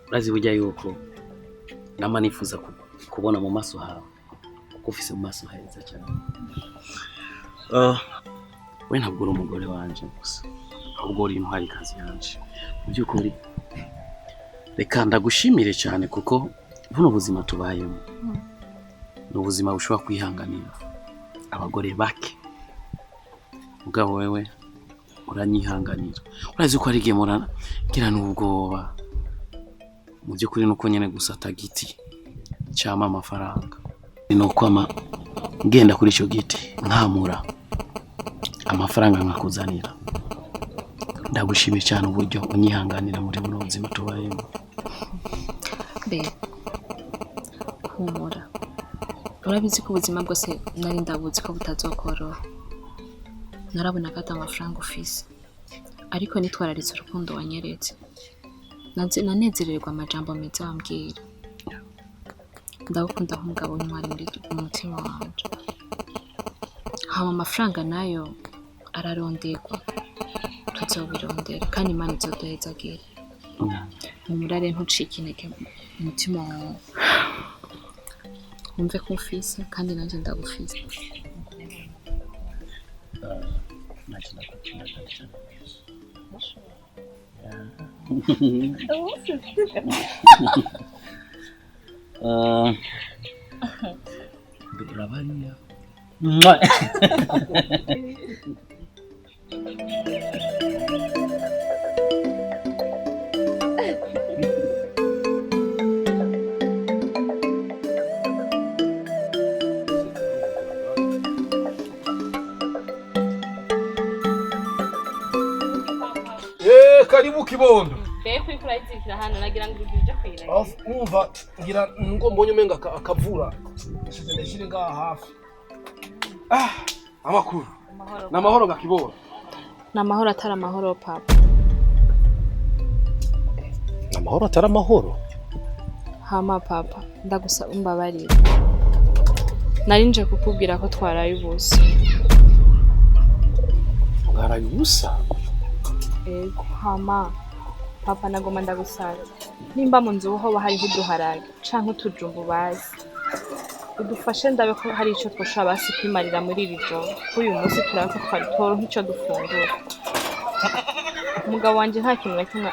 urazi burya yuko nama nifuza kubona mu maso hawe kuko ufise mu maso heza cyane. We ntabwo uri umugore wanje gusa ahubwo uri intwari kazi yanje. Mu by'ukuri reka ndagushimire cyane kuko buno buzima tubayemo ni ubuzima bushobora kwihanganira abagore bake, mugabo wewe uranyihanganira. Urazi ko ari igihe ngira n'ubwoba mu by'ukuri nuko nyene gusa atagiti cyama amafaranga nuko ngenda kuri ico giti nkamura amafaranga nkakuzanira. Ndagushimiye cyane uburyo unyihanganira muri buno buzima tubayemo. Humura, urabizi ko ubuzima bwose nari ndabuzi ko butazokoroha. Narabona ko amafaranga ufise, ariko nitwararitse urukundo wanyeretse. Nanezererwa amajambo meza wambwira. Ndagukunda nk'umugabo w'intwari muri umutima wanje. Hama amafaranga nayo araronderwa, tuzobirondera kandi Imana izoduhezagira. Umurare ntucike intege mu mutima wawe. Umve ko ufise kandi nanjye ndagufise. Berabanya. Karibu kibondo. Kuri kurayizikira hano nagira ngo uje kwira. Umva ngira ngo mbonye umenga akavura. Ndashire ngaha hafi. Amakuru. Namahoro gakibora. Namahoro atari amahoro papa. Namahoro atari amahoro. Hama papa, ndagusaba umbabarire. Narinje kukubwira ko twaraye ubusa. Twaraye ubusa? Hama papa nagoma ndagusaba. Nimba mu nzu ho bahari uduharage canke utujumbu bazi. Udufashe ndabe ko hari ico twoshaba basi kwimarira muri iri joro. Uyu munsi turako twari nk'ico dufungura. Umugabo wanje nta kintu na kimwe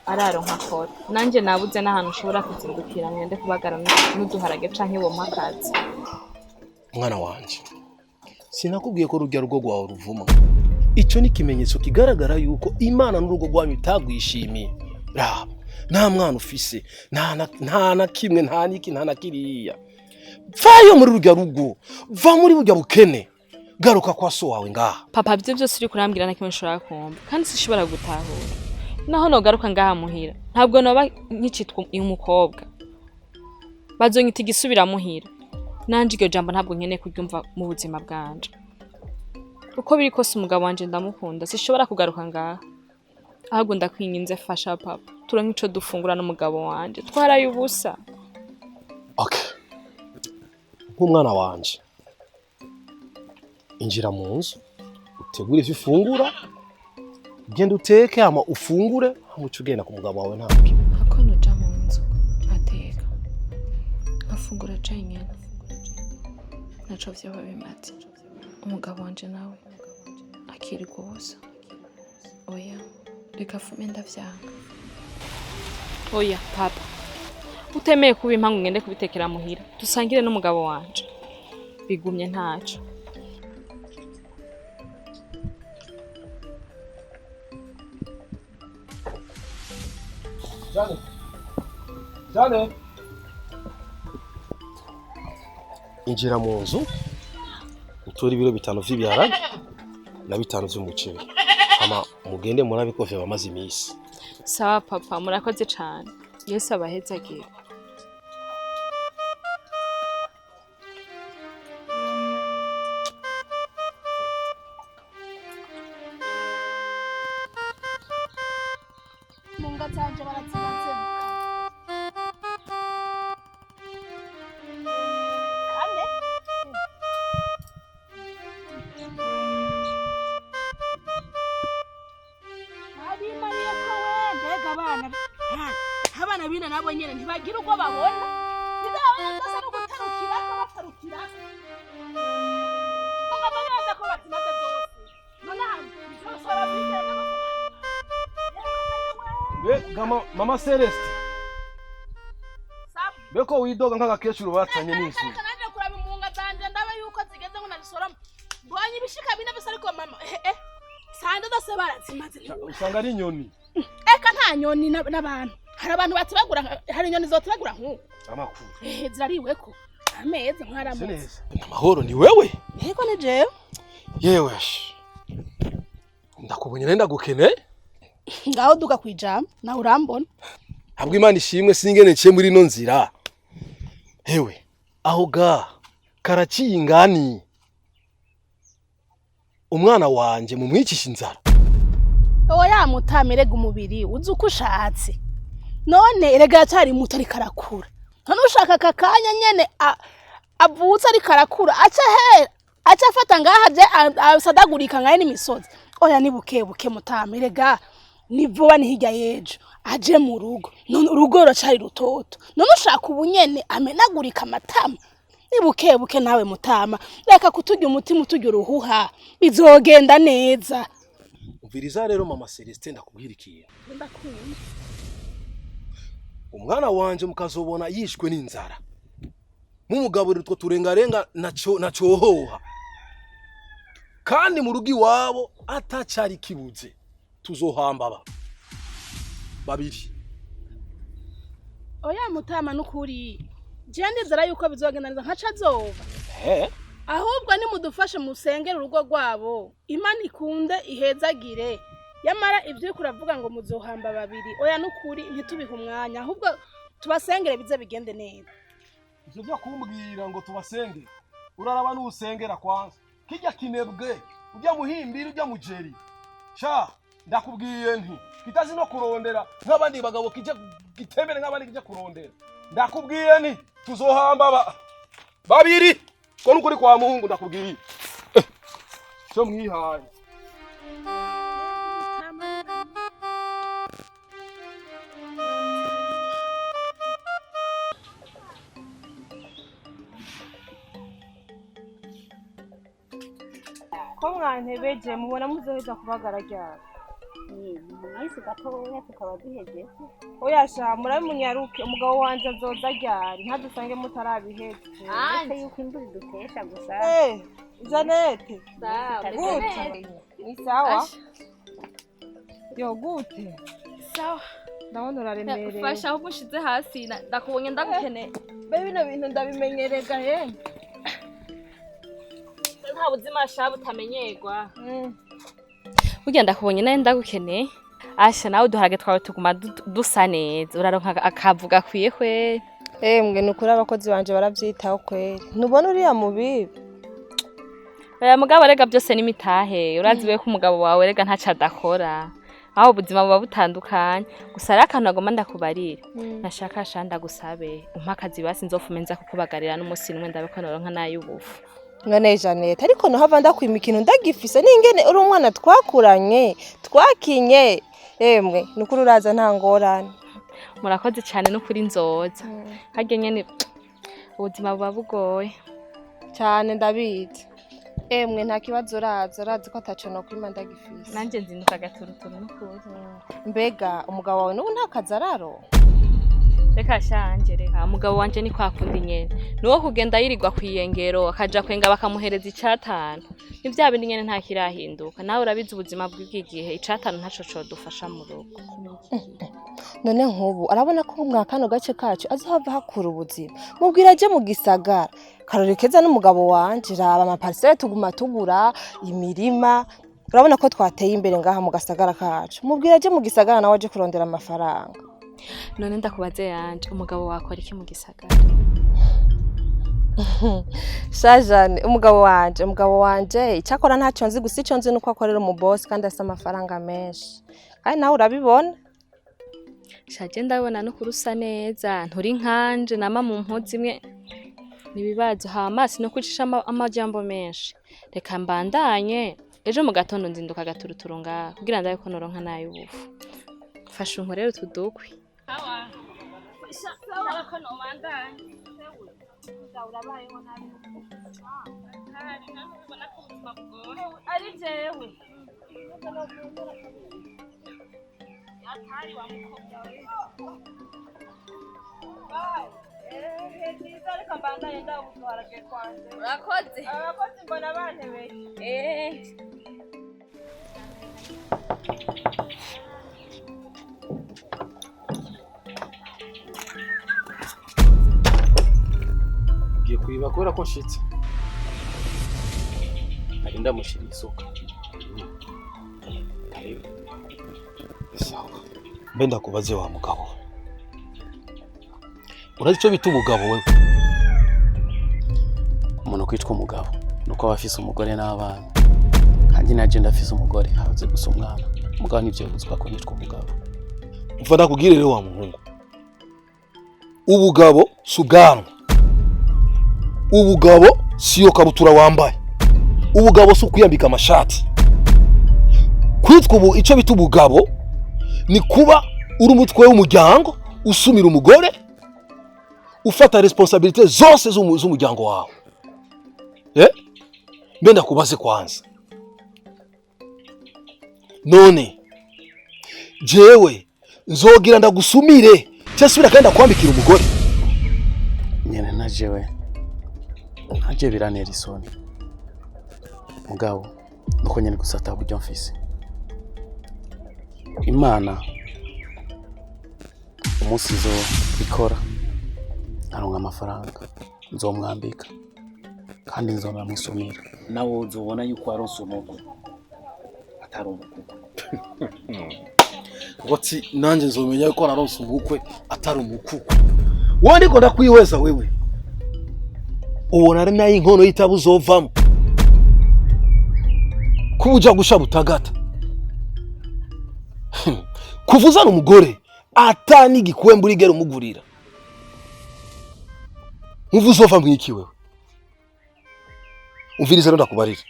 araronka akora. Nanje nabuze n'ahantu ushobora kuzindukira ngende kubagara n'uduharage canke bo makazi. Mwana wanje, sinakubwiye ko rujya rugo rwawe ruvuma. Ico ni kimenyetso kigaragara yuko Imana n'urugo rwanyu itagwishimiye. Raba, nta mwana ufise, nta na kimwe, nta niki, nta na kiriya. Vayo muri rujya rugo, va muri burya bukene. Garuka kwa so wawe ngaha. Papa byo byose uri kurambira na kimwe nshobora kumva, kandi sishobora gutahura. Naho no garuka ngaha muhira, ntabwo noba nkicitwa umukobwa. Bazonyita igisubira muhira. Nanje iryo jambo ntabwo nkeneye kuryumva mu buzima bwanje. Uko biri kose umugabo wanje ndamukunda, sishobora kugaruka ngaha. Ahubwo ndakwinginze fasha papa, turonke ico dufungura n'umugabo wanje. Twaraye ubusa. Okay. Nk'umwana wanje. Injira mu nzu, utegure ivyo ufungura, genda uteke hama ufungure, hama ugenda ku mugabo wawe ntabwo. Ako noja mu nzu, ateka. Afungura cyane. Naco vyo bimaze. Umugabo wanje nawe akiri kubusa. Oya, reka fume ndavyanga. Oya papa, utemeye kuba impangu ngende kubitekera muhira, dusangire n'umugabo wanje. Bigumye ntaco. Jane. Injira mu nzu, utora ibiro 5 vy'ibiharage na 5 vy'umuceri. Ama mugende murabikofe bamaze imisi. Sawa papa, murakoze cyane. Yesu abahezagira. Munga zanje baratsinze. Kande? Maria kawe, mbega abana bana bina nabo nyene ntibagira uko babona nidabona ndasa no gutarukira ko batarukira ngo banaza ko batimata byose none nzosora bitera Mama Celeste. Beko widoga nk'agakecuru batanye n'inzu. Kanaje kuraba imunga zanje ndabe yuko zigeze ngo nabisoroma. Mbonye ibishika bine bisa ariko mama sande dose barazimaze. Usanga ari inyoni. Eka nta nyoni n'abantu. Hari abantu batibagura hari inyoni zotibagura nk'uko. Amakuru. Zirariweko. Ameze nkaramuze. Amahoro ni wewe? Eko ni jewe. Yewe. Ndakubonye nenda gukene. Ngaho duka kwijama na urambona. Habwo Imana ishimwe singene nce muri no nzira. Hewe, aho ga karaciye ingani. Umwana wanje mu mwicisha inzara. Oya mutamirega umubiri uzi uko ushatse. None erega cyari muto ari karakura. None ushaka kakanya nyene avutse ari karakura aca afata ngaha je asadagurika ngaye n'imisozi. Oya ni buke mutamirega ni vuba ni hirya yejo aje mu rugo none urugo racari rutoto none ushaka ubunyene amenagurika amatama ni buke nawe mutama reka kuturya umutima uturya uruhuha bizogenda neza. Umviriza rero mama Celeste ndakubwira ikintu. Ndakunda umwana wanje mukazobona yishwe n'inzara nk'umugabo rutwo turengarenga nacohoha kandi mu rugi wabo atacari kibuze tuzohamba babiri. Oya mutama nukuri je ndizera yuko bizogenda neza nkaca zoba ahubwo ni mudufashe musengera urugo rwabo Imana ikunde ihezagire yamara ibyo kuravuga ngo muzohamba babiri oya nukuri ntitubihe umwanya ahubwo tubasengere bize bigende neza. Ivyo byo kumbwira ngo tubasenge uraraba n'usengera kwanza kijya kinebwe ujya muhimbira ujya mujeri sha ndakubwiye nti kitazi no kurondera nk'abandi bagabo kije gitemere nk'abandi kije kurondera ndakubwiye nti tuzohamba babiri ko nukuri kwa Mungu ndakubwiye cyo mwihaye. Ko mwantebeje mubona muzoheza kubagara ryari? Mwisi gatoya tukaba duhejeje. Oya sha murabe munyaruke umugabo wanje azoza ryari ntadusange mutarabiheze. Ese yuko imvura dutesha gusa. Janete. Sawa. Gute? Ni sawa? Yo gute? Sawa. Ndabona uraremereye. Fasha aho mushize hasi ndakubonye ndagukeneye. Be bino bintu ndabimenyerega he. Nta buzima shabu utamenyerwa. Burya ndakubonye nawe ndagukeneye. Asha nawe duharage twawe tuguma dusa neza. Uraronka akavuga kwiye kwe. Mbwe nukuri abakozi banje baravyitaho kweri. Nubona uriya mubibi. Oya mugabo rega byose n'imitahe. Uraziwe ko umugabo wawe rega ntaca adakora. Aho ubuzima buba butandukanye. Gusa rero akantu agomba ndakubarira. Nashaka shanda gusabe. Umpakazi basi nzofumenza kukubagarira n'umusi nimwe ndabe ko noronka nayubufu. None Janete ariko no hava ndakwima ikintu ndagifise n'ingene uri umwana twakuranye twakinye emwe nukuri uraza nta ngorane. Murakoze cyane no kuri nzoza. Harya nyene ubuzima buba bugoye cyane ndabizi. Emwe nta kibazo uraza ko ataco no kwima ndagifise. Nanje nzinduka gaturuturu n'ukuri. Mbega umugabo wawe n'ubu nta kazararo? Reka shanje reka umugabo wanje ni kwakundi nyene. Nuwo kugenda yirirwa kwiyengero akaja kwenga bakamuhereza icatanu. Nivya bindi nyene nta kirahinduka. Nawe urabizi ubuzima bw'igihe icatanu ntaco codufasha mu rugo. None nkubu arabona ko umwakano gace kacu azohava hakura ubuzima. Mubwira aje mu gisagara. Karorekeza n'umugabo wanje raba amaparcelle tuguma tugura imirima. Urabona ko twateye imbere ngaha mu gasagara kacu. Mubwira aje mu gisagara nawe aje kurondera amafaranga. None ndakubaze yanje umugabo wakora iki mu gisagara? Shajane umugabo wanje icyakora ntacyo nzi gusa icyo nzi nuko akorera mu boss kandi asa amafaranga menshi. Kandi nawe urabibona? Shaje ndabona no kurusa neza nturi nkanje nama mu mpuzi imwe nibibazo ha amaso no kucisha amajambo menshi. Reka mbandanye ejo mu gatondo nzinduka gaturuturu ngaha kugira ndabe ko noronka nayubufu. Fasha unkorere tudukwi. Ariko no bandanye. Urabayeho nabi. Hari nabona ko ubuzima bwowe. Ari jewe. Atari wa mukobwa we. Reka mbandanye ndawutwarage kwanjye. Urakoze mbona bantebeye. Ugiye kwiba kubera ko nshitse. Nari ndamushira isuka. Sawa. Mbe ndakubaze wa mugabo. Urazi icyo bita ubugabo wewe? Umuntu kwitwa umugabo nuko abafise umugore n'abana. Kandi naje ndafise umugore habuze gusa umwana. Umugabo nivyo buzwa ko nitwa umugabo. Mva ndakubwire rero wa muhungu. Ubugabo subwanwa. Ubugabo siyo kabutura wambaye. Ubugabo si ukuyambika amashati. Kwitwa ubu icyo bita ubugabo ni kuba uri umutwe w'umuryango usumira umugore ufata responsabilité zose z'umuryango wawe. Mbe ndakubaze kwanza. None jewe nzogira ndagusumire cyasubira kandi akwambikira umugore. Nyene naje biranera isoni. Mugabo nuko nyene gusata buryo mfise. Imana umunsi zo ikora aronka amafaranga nzomwambika kandi nzonamusumira nawe uzobona yuko aronse umugwe atari umukwe. Wati nanje nzomenya yuko naronse umukwe atari umukukwe. Wowe ndiko ndakwihweza wewe. Ubona ari nayo inkono yitabu uzovamo. Kubuja gusha butagata. Kuvuzana umugore atani gikwembe urigera umugurira. Muvuzova mwiki wewe. Umvirize ndo ndakubarira.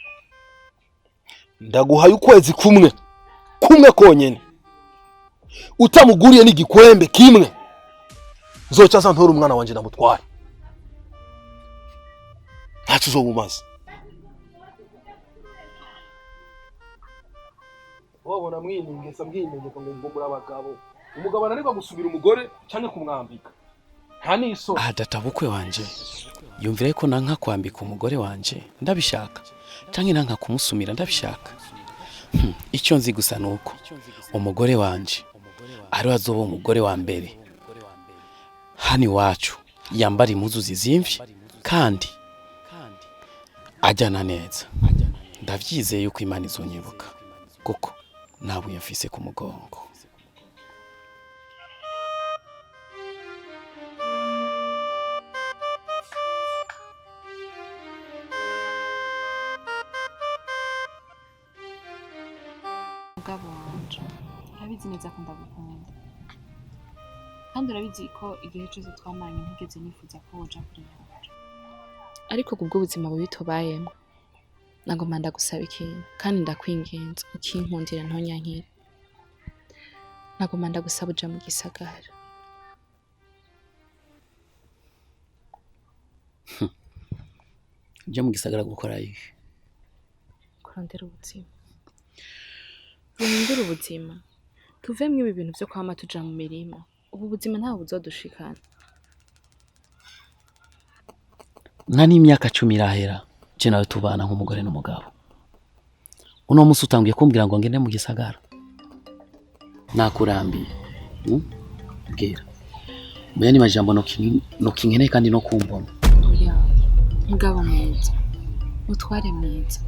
Ndaguhaye ukwezi kumwe konyene. Utamuguriye n'igikwembe kimwe. Zoca santora umwana wanje namutware. Ntacyo uzobumaze. Wabona mwiningesa mbwinenge ngo muri abagabo. Umugabo ananirwa gusubira umugore cyane kumwambika. Nta niso. Databukwe wanje. Yumvire ko nanka kwambika umugore wanje ndabishaka. Canke nanka kumusumira ndabishaka. Icyo nzi gusa nuko umugore wanje ari wazoba umugore wa mbere. Hani wacu yambara impuzu zizimvye kandi ajyana neza. Ndavyizeye yuko Imana izonyibuka kuko nawe yafise ku mugongo. Mugabo wanje urabizi neza ko ndagukunda kandi urabizi ko igihe cyose twamanye ntigeze nifuza ko woja kure yawe, ariko kubwo ubuzima bubi tubayemo nagomba ndagusaba ikintu kandi ndakwinginze ukinkundira ntonyankire. Nagomba ndagusaba uja mu gisagara. Uja mu gisagara gukora iki? Kurondera ubuzima. Duhindure ubuzima tuvemwo ibi bintu byo kwama tuja mu mirimo. Ubu buzima ntaho buzodushikana. Nta n'imyaka 10 irahera je nawe tubana nk'umugore n'umugabo. Uno musi utangiye kumbwira ngo ngende mu gisagara. Nakurambiye. Bwira. Mbe ni majambo no kinkene kandi no kumbona. Oya. Mugabo mwiza. Mutware mwiza.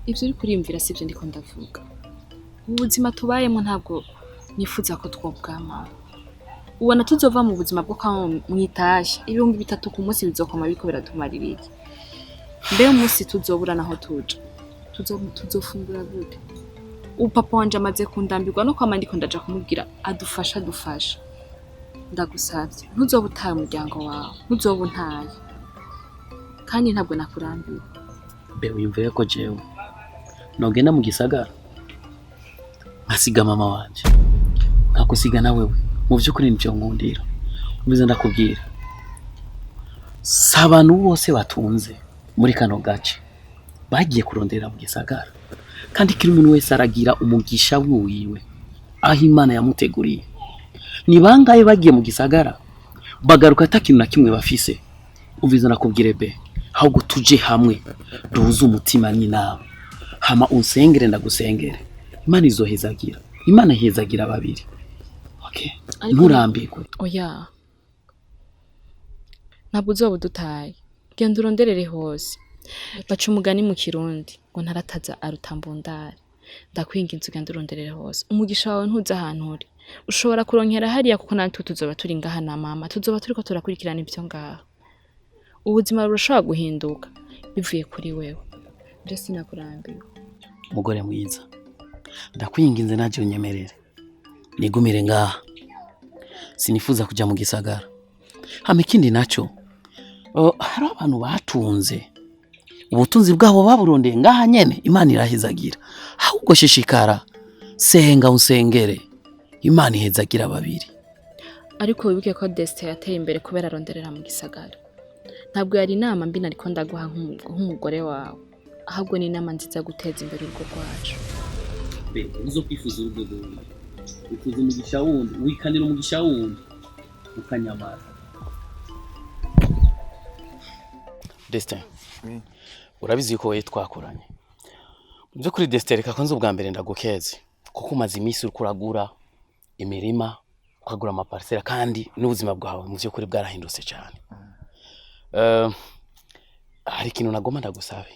Ivyo uri kurimvira sivyo ndiko ndavuga. Ubuzima tubayemo ntabwo nifuza ko twobwama. Ubona tuzova mu buzima bwo kwa mwitaje 3,000 ku munsi bizokoma biko biratumarira iki? Mbe umunsi tuzobura naho tuja. Tuzofungura gute? Upapa wanje amaze kundambirwa no kwama ndiko ndaja kumubwira adufasha. Ndagusavye ntuzoba utaye umuryango wawe, ntuzoba untaye. Kandi ntabwo nakurambiwe. Be uyumviye ko jewe nogenda mu gisagara nkasiga mama wanje nkakusiga na wewe mu by'ukuri nibyo nkundira umeze ndakubwira abantu bose batunze muri kano gace bagiye kurondera mu gisagara kandi kiri umuntu wese aragira umugisha wiwe aho Imana yamuteguriye ni bangaye bagiye mu gisagara bagaruka atakintu na kimwe bafise umviza nakubwire be ahubwo tuje hamwe duhuze umutima n'inama hama unsengere ndagusengere Imana izohezagira Imana ihezagira babiri okay nturambirwe oya ntabwo uzoba udutaye genda uronderere hose baca umugani mu kirundi ngo ntarataza arutambundare ndakwinginze ugenda uronderere hose umugisha wawe ntuza ahantu uri ushobora kuronkera hariya kuko natwe tuzoba turi ngaha na mama tuzoba turiko turakurikirana ibyo ngaha ubuzima burashobora guhinduka bivuye kuri wewe rero sinakurambiwe umugore mwiza ndakwinginze naje unyemerere nigumire ngaha sinifuza kuja mu gisagara hama ikindi naco hari abantu batunze ubutunzi bwabo baburondeye ngaha nyene Imana irahezagira ahubwo shishikara senga unsengere Imana ihezagira babiri ariko wibuke ko Destin yateye imbere kubera aronderera mu gisagara ntabwo yari inama mbi nariko ndaguha nk'umugore wawe ahubwo ni inama nziza guteza imbere urugo rwacu uzo kwifuza urugo rwawe utuze umugisha wundi wikanira umugisha wundi ukanyamara Destin urabizi ko twakoranye byo kuri Destin reka konze ubwa mbere ndagukeze kuko umaze iminsi uri kuragura imirima ukagura amaparcela kandi n'ubuzima bwawe mu byo kuri bwarahindutse cyane hari ikintu nagoma ndagusabe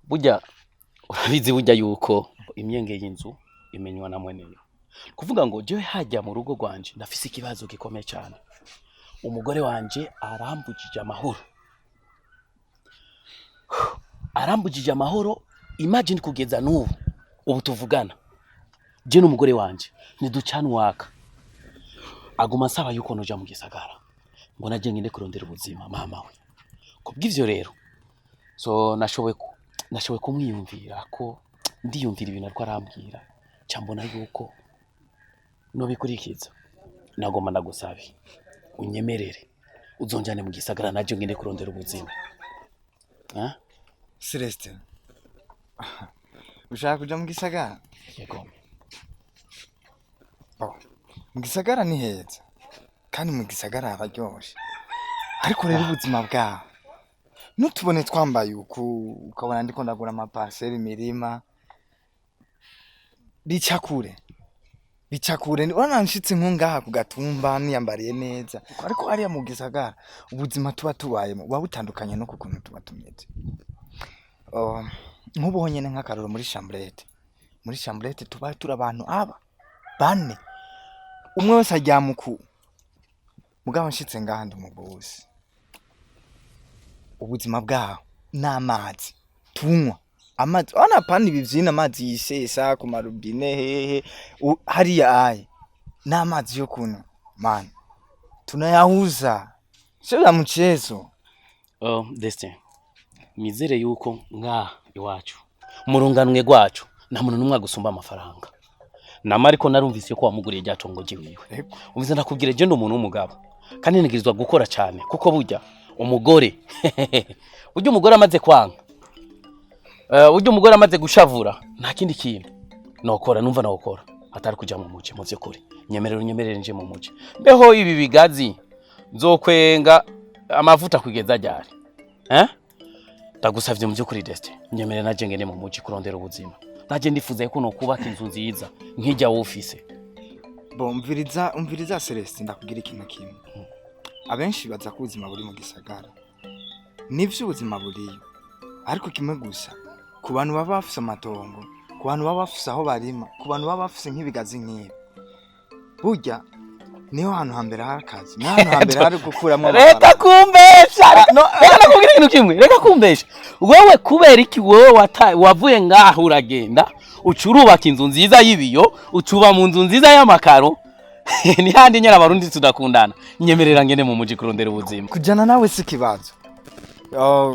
burya urabizi burya yuko imyenge y'inzu imenywa na mweneyo kuvuga ngo jewe hajya mu rugo rwanje ndafise ikibazo gikomeye cyane umugore wanje arambujije amahoro imagine kugeza n'ubu ubu tuvugana je n'umugore wanje niducana waka aguma asaba yuko noja mu gisagara ngo naje ngende kurondera ubuzima mama we kubw'ivyo rero so nashoboye kumwiyumvira ko ndiyumvira ibintu ariko arambwira cyambona yuko nobikurikiza nagoma ndagusabe unyemerere uzonjane mu gisagara naje ngende kurondera ubuzima Celestin ushaka kuja mu gisagara yego mu gisagara ni heza kandi mu gisagara hararyoshe ariko rero ubuzima bwawe nutubone twambaye ukabona ndiko ndagura amaparcelle imirima bicakure urana nshitse nkungaha ku gatumba niyambariye neza ariko hariya mu gisagara ubuzima tuba tubayemo buba butandukanye no kukuntu tuba tumeze nk'ubu nyene nk'akaroro muri chambrette tuba turi abantu bane umwe wese ajya mugabo nshitse ngaha ndi umubuzi ubuzima bwaho n'amazi tunywa amazi ona pani bivyina amazi yisesa ku marubine hehe hariya aye n'amazi yo kunywa man tunayahuza sio ya mchezo Destin mizere yuko nga iwacu murunganwe gwacu nta muntu numwe agusumba amafaranga nama ariko narumvise ko wamuguriye ryatongo jiwiwe umvize ndakubwire je ndo umuntu w'umugabo kandi nigirizwa gukora cyane kuko burya umugore burya umugore amaze kwanga burya umugore amaze gushavura nta kindi kintu nokora numva nokora atari kuja mu muci mu byukuri nyemerere nje mu muci mbeho ibi bigazi nzokwenga amavuta kugeza ryari ndagusavye mu byukuri Destin nyemerere naje ngene mu muci kurondera ubuzima naje ndifuza ko no kubaka inzu nziza nkijya wofise umviriza Celestin ndakubwira ikintu kimwe abenshi baza ku buzima buri mu gisagara nivyo ubuzima buriyo ariko kimwe gusa ku bantu baba bafise amatongo ku bantu baba bafise aho barima ku bantu baba bafise nk'ibigazi nk'ibi burya niho hantu hambere harakazi n'ahantu hambere hari gukuramo reka kumbesha reka kugira ikintu kimwe reka kumbesha wewe kubera iki wewe wavuye ngaho uragenda ucurubaka inzu nziza y'ibiyo ucuba mu nzu nziza y'amakaro ni handi nyara abarundi tudakundana nyemerera ngene mu muji kurondera ubuzima kujana nawe si kibazo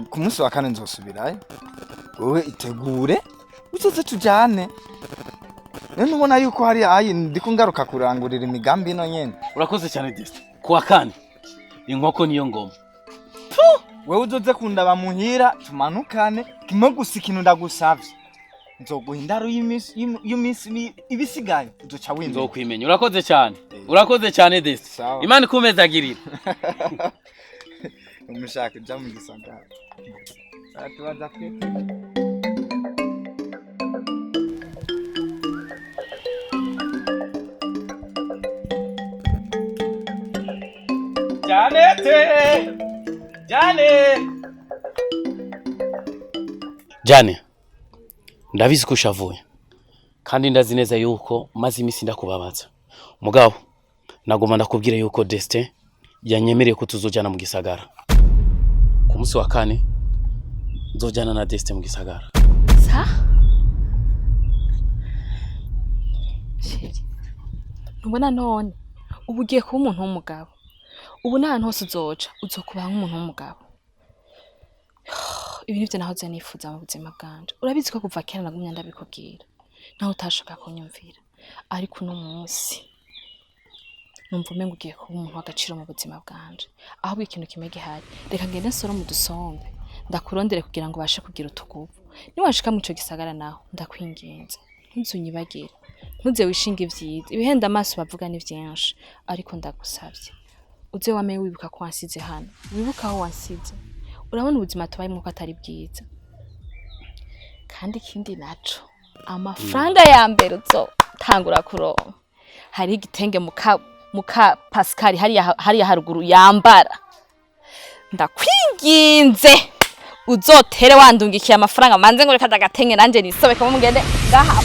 ku munsi wa kane nzosubirayo wowe itegure uzoze tujane none ubona yuko hari ayi ndiko ngaruka kurangurira imigambi ino nyene. urakoze cyane Desta kuwa kane inkoko niyo ngoma. Wewe uzoze kundaba muhira tumanukane kimwe gusa ikintu ndagusavye. Nzoguha indaro y'imisi ibisigaye uzoca wimenya. Nzokwimenya. Urakoze cyane Desta. Imana ikumezagirira. Umushaka uja mu gisagara. Tubaza pe. Jane, ndabizi ko ushavuye kandi ndazi neza yuko maze imisi ndakubabaza. Mugabo nagoma ndakubwira yuko Desta yanyemereye ko tuzojana mu gisagara. Ku munsi wa kane nzojana na Desta mu gisagara. Sa? Sheri. Nubona none ubu ugiye kuba umuntu w'umugabo. Ubu n'ahantu hose uzoca uzokuba nk'umuntu w'umugabo. Ibi nivyo nahoze nifuza mu buzima bwanje. Urabizi ko kuva kera nagumye ndabikubwira. Naho utashaka kunyumvira. Ariko uno munsi numva umengo ugiye kuba umuntu w'agaciro mu buzima bwanje. Aho ikintu kimwe gihari. Reka ngende nsoro mu dusombe. Ndakurondere kugira ngo bashe kugira utuguvu. Niwashika mu ico gisagara naho ndakwingenza. Ntuzunyibagire. Ntuze wishinga ivyiza. Ibihenda amaso bavuga ni vyinshi. Ariko ndagusavye. Uze wame wibuka ko wansize hano. Wibuka aho wansize. Urabona ubuzima tubayemo ko atari bwiza. Kandi ikindi naco amafaranga ya mbere uzo tangura kuronka. Hari igitenge muka Pascal hariya haruguru yambara. Ndakwinginze uzotere wandungikiye amafaranga manze ngo reka dagatenge nanje nisobeka mu ngende ngaha.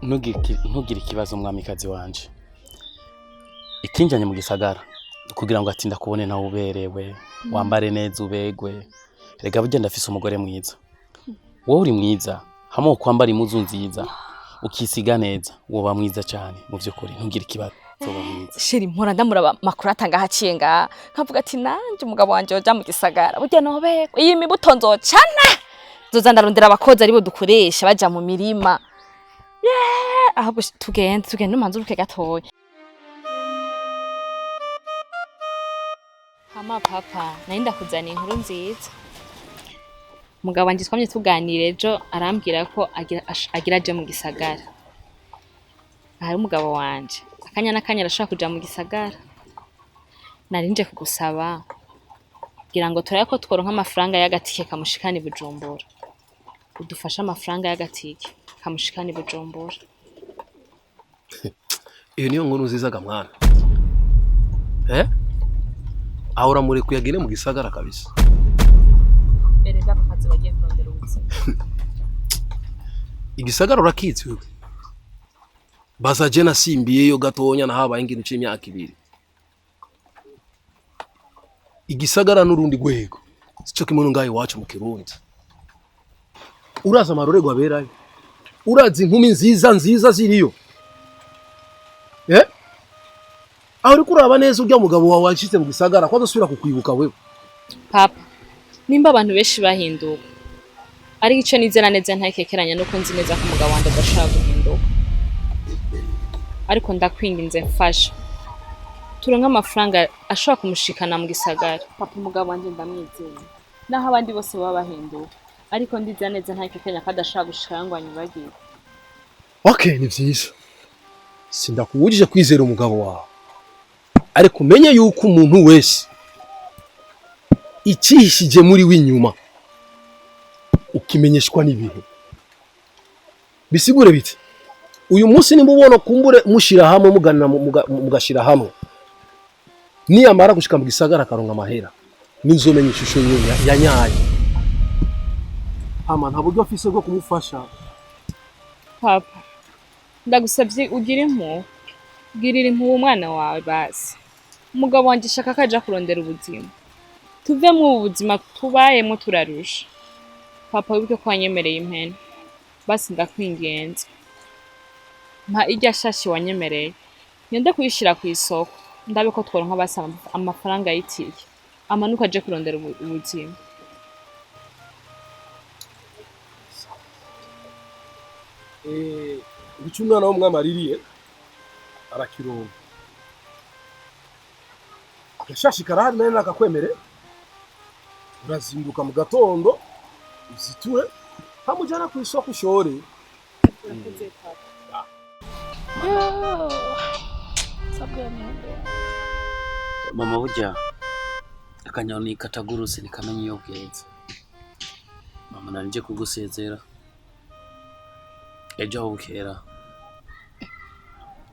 Ntugire ikibazo mwamikazi wanje. Ikinjanye mu gisagara kugira ngo atinda kubone nawe uberewe, wambare neza ubegwe. Rega burya ndafise umugore mwiza. Wowe uri mwiza, hamo kwambara imuzu nziza, ukisiga neza, woba mwiza cyane mu byukuri. Ntugire ikibazo zoba mwiza. Sheri mpora ndamuraba makuru atanga haciye nga. Nkavuga ati nanje umugabo wanje oja mu gisagara. Burya nobeko iyi mibuto nzocana. Zoza ndarondera abakozi ari bo dukoresha baja mu mirima. Ahubwo tugende umanzuruke gatoya. Hama papa, narinda kuzana inkuru nziza. Mugabo wanje twamye tuganira ejo arambwira ko agira aje mu gisagara. Ahari umugabo wanje akanya nakanya arashaka kuja mu gisagara. Narinje kugusaba kugira ngo turaye ko tworonka amafaranga y'agatike kamushikana i Bujumbura. Udufasha amafaranga y'agatike kamushikana i Bujumbura. Iyo niyo nkuru nziza gamwana. Ahora muri kuyagire mu gisagara kabisa. Erega pakazi bagiye kurondera ubuzima. Igisagara urakizi wewe. Bazaje nasimbiyeyo gatonya na habaye ngintu c'imyaka 2. Igisagara n'urundi gwego. Sico kimwe ngayi wacu mu Kirundi. Uraza amarorego aberayo. Urazi inkumi nziza ziriyo. Aho uri kuraba neza urya mugabo wawe washitse mu gisagara ko adasubira kukwibuka wewe. Papa, nimba abantu benshi bahinduka. Ari ico nizera neza ntakekeranya nuko nzi neza ko umugabo wanje adashaka guhinduka. Ariko ndakwinginze mfasha. Turonka amafaranga ashobora kumushikana mu gisagara. Papa umugabo wanje ndamwizeye. Naho abandi bose baba bahinduka. Ariko ndizera neza ntakekeranya ko adashaka gushika ngo anyibagire. Okay, ni vyiza. Sindakubujije kwizera umugabo wawe. Ariko umenye yuko umuntu wese icihishije muri w'inyuma ukimenyeshwa n'ibihe. Bisigure biti uyu munsi nimba ubona kumbure mushira hamwe muganira mugashira hamwe niyamara gushika mu gisagara karonga amahera nizomenya ishusho ya nyayo. Ama nta buryo afise bwo kumufasha. Papa, ndagusabye ugire impuhwe. Girira impuhwe umwana wawe basi. Umugabo wanje shaka kaja kurondera ubuzima. Tuve mu buzima tubayemo turarusha. Papa wibuke ko wanyemereye impene. Basi ndakwingenza. Mpa irya shashi wanyemereye. Nyende kuyishira ku isoko. Ndabe ko tworonka basi amafaranga y'itike. Amanuka aje kurondera ubuzima. Ibicu umwana w'umwami aririye arakironka. Agashashikara hari nayo nakakwemere. Urazinduka mu gatondo uziture hamujana ku isoko ushore. Mama burya akanyoni katagurutse nikamenya iyo bweze. Mama narije kugusezera. Ejo aho bukera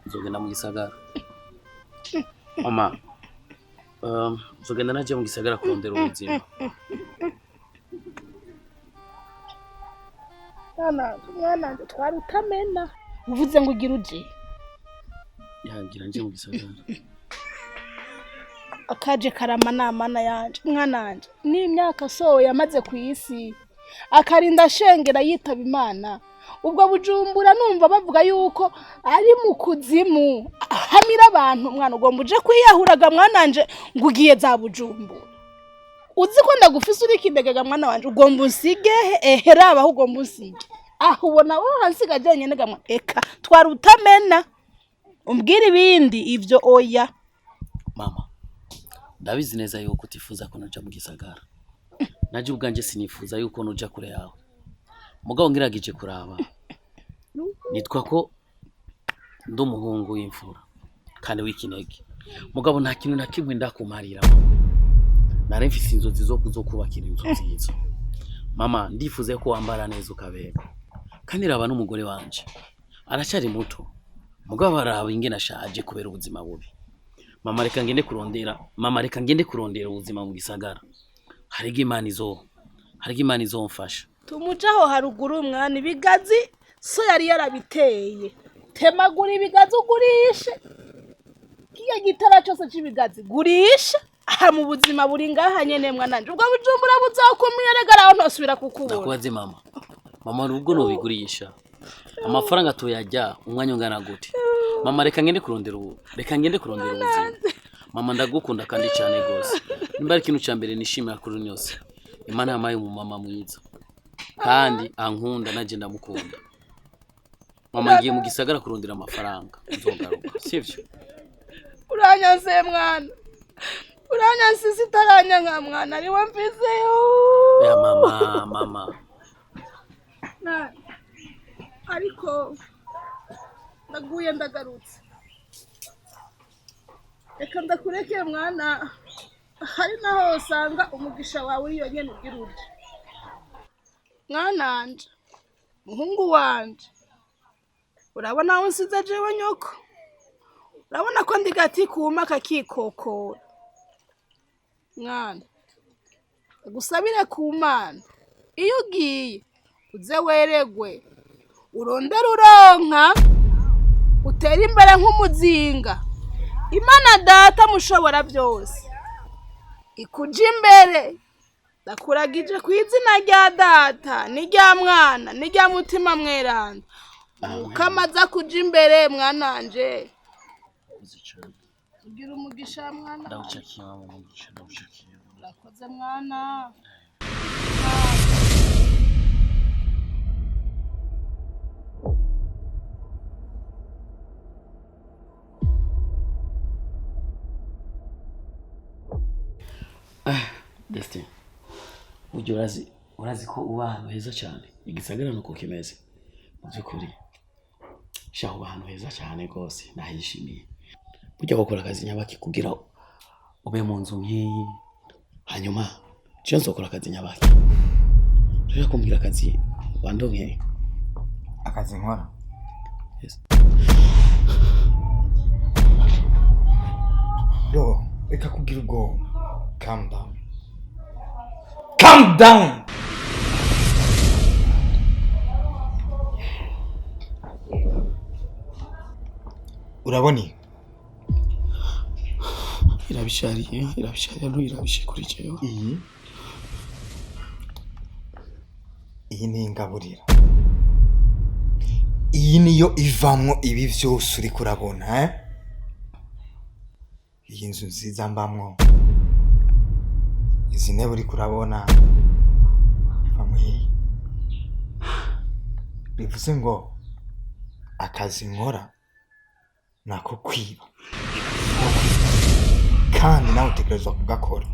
nzogenda mu gisagara. Mama nzogenda naje mu gisagara kurondera ubuzima. Mwana twari utamena uvuze ngo ugira uje Yagira nje mu gisagara. Akaje karamanamana yanje mwana wanje n'imyaka sowe yamaze ku isi akarinda shengera yitaba Imana. Ubwo Bujumbura numva bavuga yuko ari mu kuzimu hamira abantu. Mwana ugomba uje kwiyahuraga mwana wanje ngo ugiye za Bujumbura. Uzi ko ndagufise uri kindegega mwana wanje ugomba usige raba aho ugomba usige. Aho ubona wo hansiga janye negamwa eka twari utamena umbwira ibindi ivyo oya. Mama ndabizi neza yuko utifuza ko naja mu gisagara. Naje ubwanje sinifuza yuko nuja kure yawe. Mugabo ngiragije kuraba. Nitwa ko ndumuhungu w'imfura kandi w'ikinege. Mugabo nta kintu na kimwe ndakumarira. Nari mfise inzozi zo kuzokubakira inzu nziza. Mama ndifuze ko wambara neza ukabera. Kandi raba n'umugore wanje. Aracyari muto. Mugabo araba ingene ashaje kubera ubuzima bubi. Mama reka ngende kurondera ubuzima mu gisagara. Harigi Imana izomfasha. Tumujaho haruguru mwana ibigazi so yari yarabiteye. Temagura ibigazi ugurishe. Kiya gitara cyose cy'ibigazi gurisha. Aha mu buzima buri ngaha nyene mwananje. Ubwo Bujumbura buzakumira regara ntosubira kukubona. Ndakubaze mama. Mama nubwo no bigurisha. Amafaranga tuyajya umwanya ungana gute. Mama reka ngende kurondera ubuzima. Mama ndagukunda kandi cyane gose. Nimba ari ikintu cyambere nishimira kuri nyose. Imana yamaye mu mama mwiza. Kandi ankunda naje ndamukunda. Mama ngiye mu gisagara kurondera amafaranga. Nzogaruka. Sivyo? Uranyanse mwana. Uranyanse sitaranya nka mwana ari wamfizeyo. Ya mama. Na. Ariko ndaguye ndagarutse. Reka ndakureke mwana. Hari naho usanga umugisha wawe uri yonyene ugira uje. Mwananje. Muhungu wanje. Urabona aho nsize jewe nyoko. Urabona ko ndigati kuma kakikokora. Mwana. Gusabire ku Mana. Iyo ugiye uze weregwe. Urondera uronka. Utera imbere nk'umuzinga. Imana data mushobora byose. Ikuja imbere. Ndakuragije ku izina rya data, n'irya mwana, n'irya mutima mweranda. Ukamaza kuja imbere mwananje. Ugira umugisha mwana. Ndawucakiye mama umugisha ndawucakiye. Urakoze mwana. Destiny. Ujye urazi ko uba ahantu heza cyane. Igisagara nuko kimeze. Mu by'ukuri. Shaho uba ahantu heza cyane rwose nahishimiye. Burya gukora akazi nyabaki kugira ube mu nzu nk'iyi. Hanyuma cyo nzokora akazi nyabaki. Rero kumbwira akazi wandonke. Akazi nkora. Yes. Yo, reka kugira ubwo. Calm down. Calm down. Uraboni? Irabishariye nturabishe kuri jewe. Iyi ni ingaburira. Iyi niyo ivamwo ibi vyose uri kurabona, Iyi nzu nziza mbamwo. Izi ntebe uri kurabona. Bivuze ngo akazi nkora nako kwiba kandi nawe utegerezwa kugakora